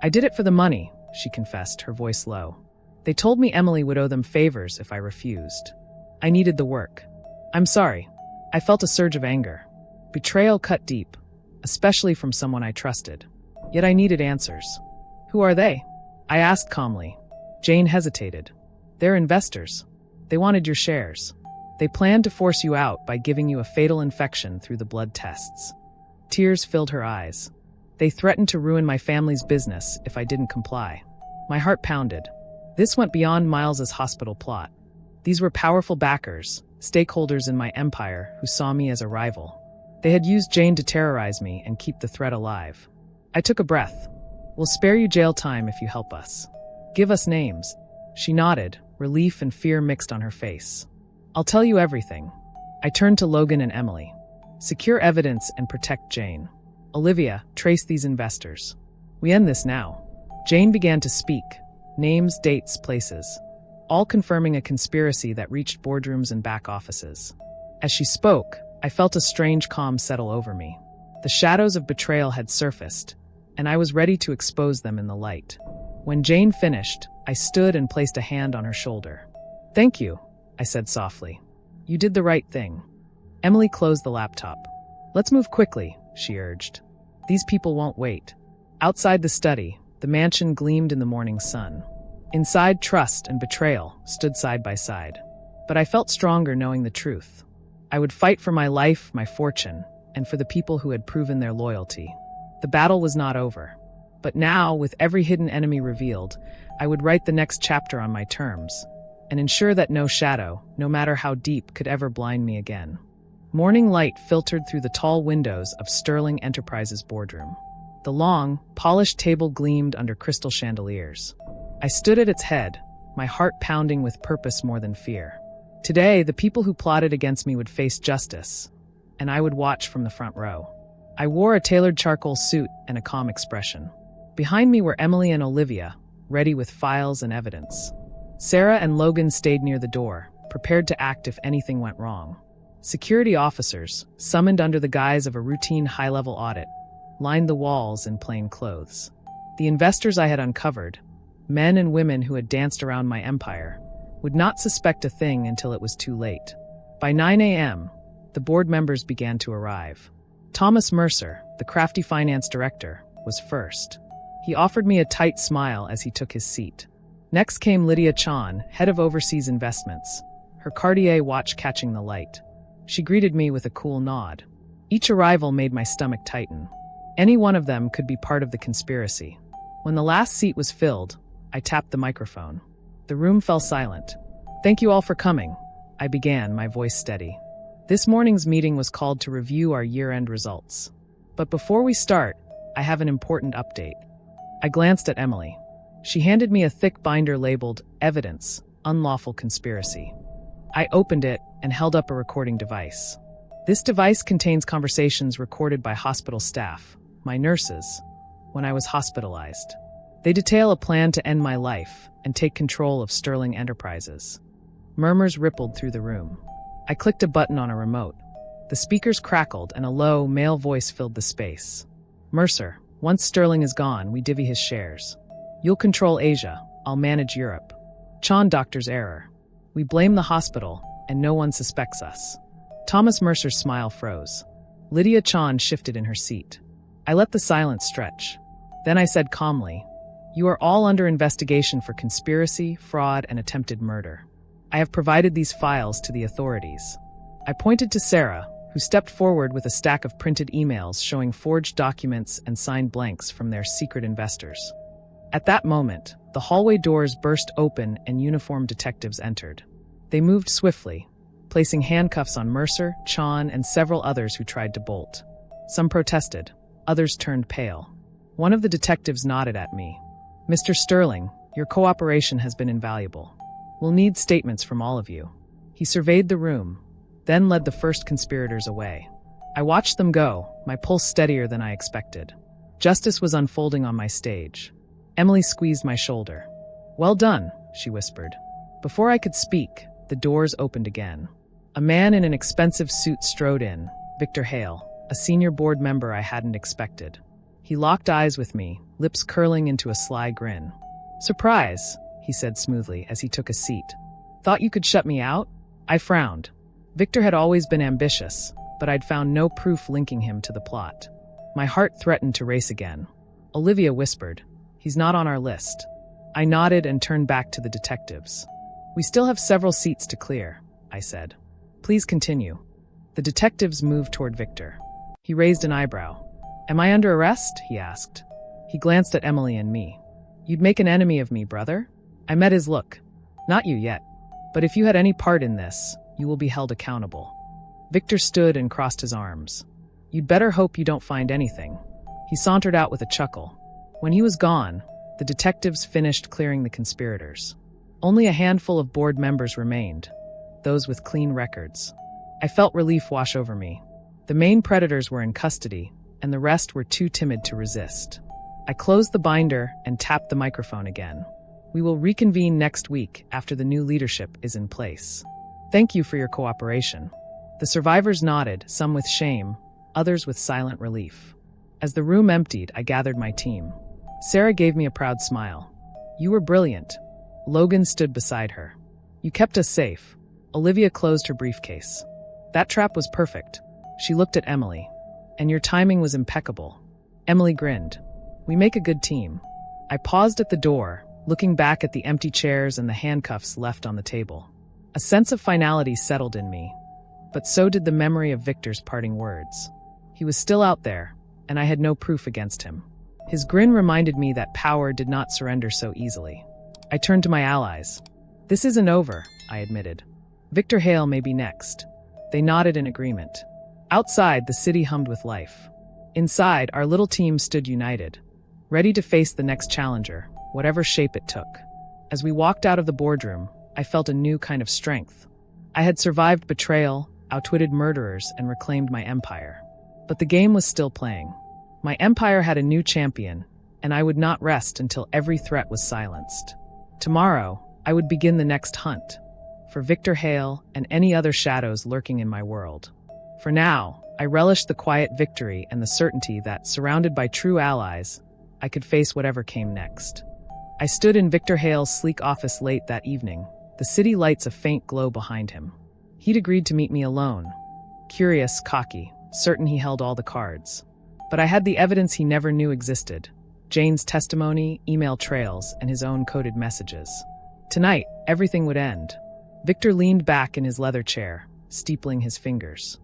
"I did it for the money," she confessed, her voice low. "They told me Emily would owe them favors if I refused. I needed the work. I'm sorry." I felt a surge of anger. Betrayal cut deep, especially from someone I trusted. Yet I needed answers. "Who are they?" I asked calmly. Jane hesitated. "They're investors. They wanted your shares. They planned to force you out by giving you a fatal infection through the blood tests." Tears filled her eyes. "They threatened to ruin my family's business if I didn't comply." My heart pounded. This went beyond Miles's hospital plot. These were powerful backers, stakeholders in my empire who saw me as a rival. They had used Jane to terrorize me and keep the threat alive. I took a breath. "We'll spare you jail time if you help us. Give us names." She nodded, relief and fear mixed on her face. "I'll tell you everything." I turned to Logan and Emily. "Secure evidence and protect Jane. Olivia, trace these investors. We end this now." Jane began to speak. Names, dates, places. All confirming a conspiracy that reached boardrooms and back offices. As she spoke, I felt a strange calm settle over me. The shadows of betrayal had surfaced, and I was ready to expose them in the light. When Jane finished, I stood and placed a hand on her shoulder. "Thank you," I said softly. "You did the right thing." Emily closed the laptop. "Let's move quickly," she urged. "These people won't wait." Outside the study, the mansion gleamed in the morning sun. Inside, trust and betrayal stood side by side. But I felt stronger knowing the truth. I would fight for my life, my fortune, and for the people who had proven their loyalty. The battle was not over. But now, with every hidden enemy revealed, I would write the next chapter on my terms, and ensure that no shadow, no matter how deep, could ever blind me again. Morning light filtered through the tall windows of Sterling Enterprises' boardroom. The long, polished table gleamed under crystal chandeliers. I stood at its head, my heart pounding with purpose more than fear. Today, the people who plotted against me would face justice, and I would watch from the front row. I wore a tailored charcoal suit and a calm expression. Behind me were Emily and Olivia, ready with files and evidence. Sarah and Logan stayed near the door, prepared to act if anything went wrong. Security officers, summoned under the guise of a routine high-level audit, lined the walls in plain clothes. The investors I had uncovered, men and women who had danced around my empire, would not suspect a thing until it was too late. By 9 a.m., The board members began to arrive. Thomas Mercer, the crafty finance director, was first. He offered me a tight smile as he took his seat. Next came Lydia Chan, head of overseas investments, her Cartier watch catching the light. She greeted me with a cool nod. Each arrival made my stomach tighten. Any one of them could be part of the conspiracy. When the last seat was filled, I tapped the microphone. The room fell silent. "Thank you all for coming," I began, my voice steady. "This morning's meeting was called to review our year-end results. But before we start, I have an important update." I glanced at Emily. She handed me a thick binder labeled Evidence, Unlawful Conspiracy. I opened it and held up a recording device. This device contains conversations recorded by hospital staff, my nurses, when I was hospitalized. They detail a plan to end my life and take control of Sterling Enterprises. Murmurs rippled through the room. I clicked a button on a remote. The speakers crackled and a low, male voice filled the space. "Mercer, once Sterling is gone, we divvy his shares. You'll control Asia, I'll manage Europe. Chan doctor's error. We blame the hospital, and no one suspects us." Thomas Mercer's smile froze. Lydia Chan shifted in her seat. I let the silence stretch. Then I said calmly, "You are all under investigation for conspiracy, fraud, and attempted murder. I have provided these files to the authorities." I pointed to Sarah, who stepped forward with a stack of printed emails showing forged documents and signed blanks from their secret investors. At that moment, the hallway doors burst open and uniformed detectives entered. They moved swiftly, placing handcuffs on Mercer, Chan, and several others who tried to bolt. Some protested, others turned pale. One of the detectives nodded at me. "Mr. Sterling, your cooperation has been invaluable. We'll need statements from all of you." He surveyed the room, then led the first conspirators away. I watched them go, my pulse steadier than I expected. Justice was unfolding on my stage. Emily squeezed my shoulder. "Well done," she whispered. Before I could speak, the doors opened again. A man in an expensive suit strode in, Victor Hale, a senior board member I hadn't expected. He locked eyes with me, lips curling into a sly grin. "Surprise," he said smoothly as he took a seat. "Thought you could shut me out?" I frowned. Victor had always been ambitious, but I'd found no proof linking him to the plot. My heart threatened to race again. Olivia whispered, "He's not on our list." I nodded and turned back to the detectives. "We still have several seats to clear," I said. "Please continue." The detectives moved toward Victor. He raised an eyebrow. "Am I under arrest?" he asked. He glanced at Emily and me. "You'd make an enemy of me, brother?" I met his look. "Not you yet. But if you had any part in this, you will be held accountable." Victor stood and crossed his arms. "You'd better hope you don't find anything." He sauntered out with a chuckle. When he was gone, the detectives finished clearing the conspirators. Only a handful of board members remained, those with clean records. I felt relief wash over me. The main predators were in custody, and the rest were too timid to resist. I closed the binder and tapped the microphone again. "We will reconvene next week after the new leadership is in place. Thank you for your cooperation." The survivors nodded, some with shame, others with silent relief. As the room emptied, I gathered my team. Sarah gave me a proud smile. "You were brilliant." Logan stood beside her. "You kept us safe." Olivia closed her briefcase. "That trap was perfect." She looked at Emily. "And your timing was impeccable." Emily grinned. "We make a good team." I paused at the door, looking back at the empty chairs and the handcuffs left on the table. A sense of finality settled in me, but so did the memory of Victor's parting words. He was still out there, and I had no proof against him. His grin reminded me that power did not surrender so easily. I turned to my allies. "This isn't over," I admitted. "Victor Hale may be next." They nodded in agreement. Outside, the city hummed with life. Inside, our little team stood united, ready to face the next challenger, whatever shape it took. As we walked out of the boardroom, I felt a new kind of strength. I had survived betrayal, outwitted murderers, and reclaimed my empire. But the game was still playing. My empire had a new champion, and I would not rest until every threat was silenced. Tomorrow, I would begin the next hunt, for Victor Hale and any other shadows lurking in my world. For now, I relished the quiet victory and the certainty that, surrounded by true allies, I could face whatever came next. I stood in Victor Hale's sleek office late that evening, the city lights a faint glow behind him. He'd agreed to meet me alone, curious, cocky, certain he held all the cards. But I had the evidence he never knew existed: Jane's testimony, email trails, and his own coded messages. Tonight, everything would end. Victor leaned back in his leather chair, steepling his fingers.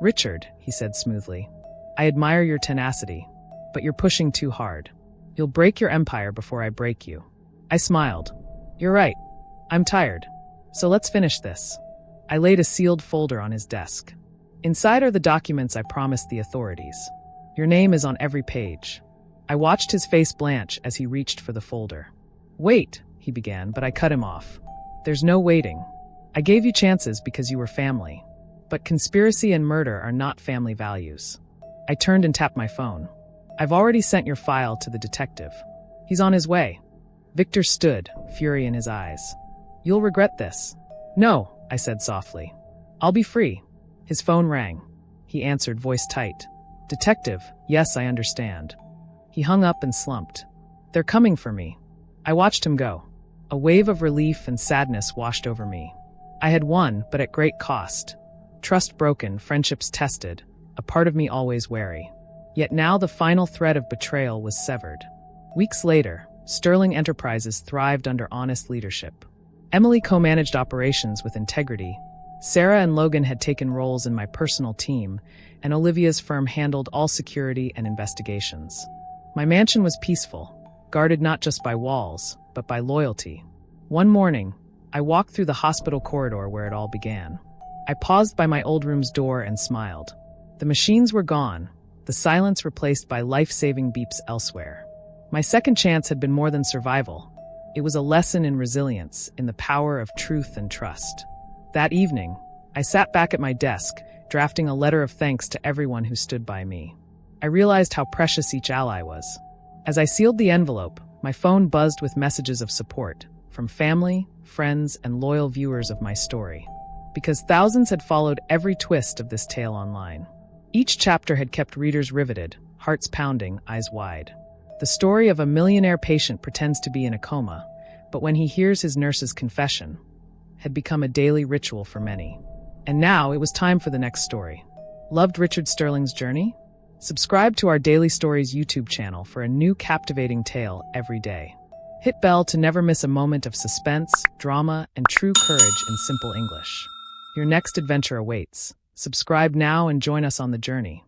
"Richard," he said smoothly, "I admire your tenacity, but you're pushing too hard. You'll break your empire before I break you." I smiled. "You're right. I'm tired. So let's finish this." I laid a sealed folder on his desk. Inside are the documents I promised the authorities. Your name is on every page. I watched his face blanch as he reached for the folder. "Wait," he began, but I cut him off. "There's no waiting. I gave you chances because you were family. But conspiracy and murder are not family values." I turned and tapped my phone. "I've already sent your file to the detective. He's on his way." Victor stood, fury in his eyes. "You'll regret this." "No," I said softly. "I'll be free." His phone rang. He answered, voice tight. "Detective, yes, I understand." He hung up and slumped. "They're coming for me." I watched him go. A wave of relief and sadness washed over me. I had won, but at great cost. Trust broken, friendships tested, a part of me always wary. Yet now the final thread of betrayal was severed. Weeks later, Sterling Enterprises thrived under honest leadership. Emily co-managed operations with integrity. Sarah and Logan had taken roles in my personal team, and Olivia's firm handled all security and investigations. My mansion was peaceful, guarded not just by walls, but by loyalty. One morning, I walked through the hospital corridor where it all began. I paused by my old room's door and smiled. The machines were gone, the silence replaced by life-saving beeps elsewhere. My second chance had been more than survival. It was a lesson in resilience, in the power of truth and trust. That evening, I sat back at my desk, drafting a letter of thanks to everyone who stood by me. I realized how precious each ally was. As I sealed the envelope, my phone buzzed with messages of support from family, friends, and loyal viewers of my story. Because thousands had followed every twist of this tale online. Each chapter had kept readers riveted, hearts pounding, eyes wide. The story of a millionaire patient pretends to be in a coma, but when he hears his nurse's confession, had become a daily ritual for many. And now it was time for the next story. Loved Richard Sterling's journey? Subscribe to our Daily Stories YouTube channel for a new captivating tale every day. Hit bell to never miss a moment of suspense, drama, and true courage in simple English. Your next adventure awaits. Subscribe now and join us on the journey.